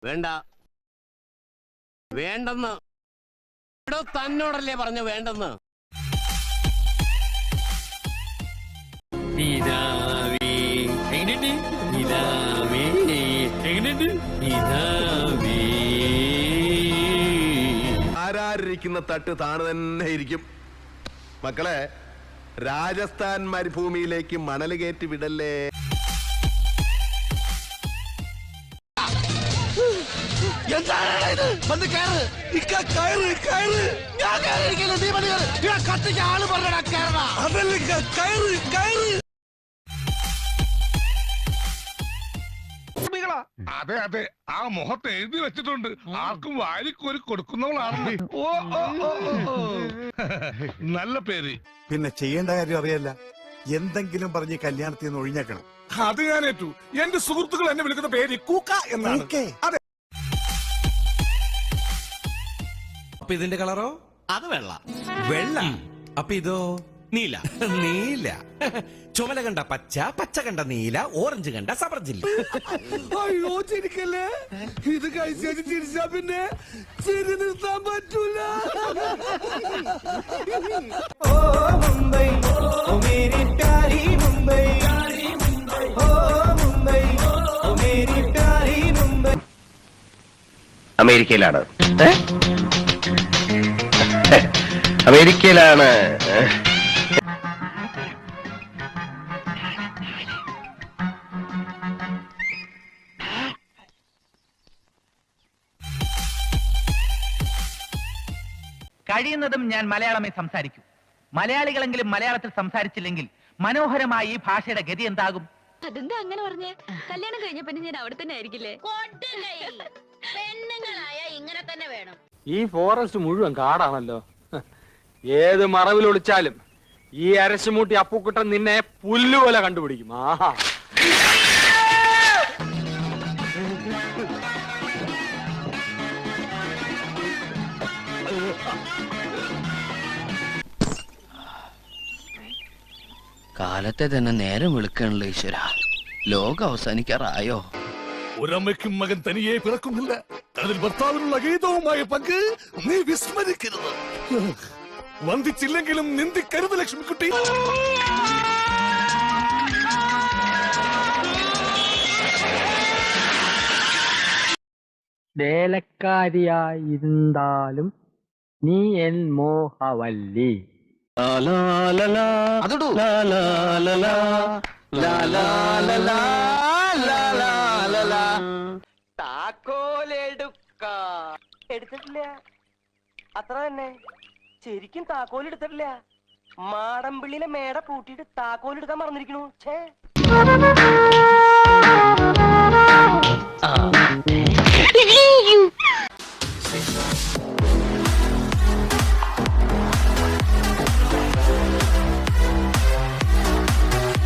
വേണ്ട, വേണ്ടെന്ന് ഇവിടെ തന്നോടല്ലേ പറഞ്ഞു വേണ്ടെന്ന്. ആരാരിക്കുന്ന തട്ട് താണ് തന്നെ ഇരിക്കും. മക്കളെ, രാജസ്ഥാൻ മരുഭൂമിയിലേക്ക് മണൽ കയറ്റി വിടല്ലേ. അതെ അതെ, ആ മുഖത്ത് എഴുതി വെച്ചിട്ടുണ്ട്, ആർക്കും വാരിക്കോരി കൊടുക്കുന്നവളാണെന്ന്. ഓ ഓ ഓ, നല്ല പേര്. പിന്നെ ചെയ്യേണ്ട കാര്യം അറിയല്ല, എന്തെങ്കിലും പറഞ്ഞ് കല്യാണത്തിൽ നിന്ന് ഒഴിഞ്ഞേക്കണം. അത് ഞാൻ ഏറ്റു. എന്റെ സുഹൃത്തുക്കൾ എന്നെ വിളിക്കുന്ന പേര് കൂക്ക എന്നാണ്. അതെ. അപ്പൊ ഇതിന്റെ കളറോ? അത് വെള്ള. വെള്ള. അപ്പൊ ഇതോ? നീല. നീല. ചുമല കണ്ട പച്ച, പച്ച കണ്ട നീല, ഓറഞ്ച് കണ്ട സബർജില്ല. അയ്യോ ചിരിക്കല്ലേ, ഇത് കഴിച്ചു ചിരിച്ചാ പിന്നെ ചിരി നിർത്താൻ പറ്റൂല. ഓ മുംബൈ, ഓ മേരി പ്യാരി മുംബൈ, ഓ മുംബൈ, ഓ മേരി പ്യാരി മുംബൈ. അമേരിക്കയിലാണ്. അമേരിക്കയിലാണ്. കഴിയുന്നതും ഞാൻ മലയാളമേ സംസാരിക്കൂ. മലയാളികളെങ്കിലും മലയാളത്തിൽ സംസാരിച്ചില്ലെങ്കിൽ മനോഹരമായ ഈ ഭാഷയുടെ ഗതി എന്താകും? അതെന്താ അങ്ങനെ പറഞ്ഞേ? കല്യാണം കഴിഞ്ഞ പിന്നെ ഞാൻ അവിടെ തന്നെ ആയിരിക്കില്ലേ? പെണ്ണുങ്ങളായ ഇങ്ങനെ തന്നെ വേണം. ഈ ഫോറസ്റ്റ് മുഴുവൻ കാടാണല്ലോ. ഏത് മറവിൽ ഒളിച്ചാലും ഈ അരശുമൂട്ടി അപ്പുക്കുട്ടൻ നിന്നെ പുല്ലുപോലെ കണ്ടുപിടിക്കും. ആഹാ, കാലത്തെ തന്നെ നേരം വിളിക്കണല്ലോ ഈശ്വര. ലോകം അവസാനിക്കാറായോ? ഒരമ്മയ്ക്കും മകൻ തനിയെ പിറക്കുന്നില്ല. അതിൽ ഭർത്താവിനുള്ള ഗീതവുമായ പങ്ക് നീ വിസ്മരിക്കരുത്. വന്ദിച്ചില്ലെങ്കിലും നിന്ദിക്കരുത് ലക്ഷ്മിക്കുട്ടി. വേലക്കാരിയായിരുന്നാലും നീ എൻ മോഹവല്ലി. എടുത്തിട്ടില്ല, അത്ര തന്നെ. ശരിക്കും താക്കോൽ എടുത്തിട്ടില്ല. മാടമ്പിള്ളിയിലെ മേട പൂട്ടിയിട്ട് താക്കോൽ എടുക്കാൻ മറന്നിരിക്കണു. ഛേ.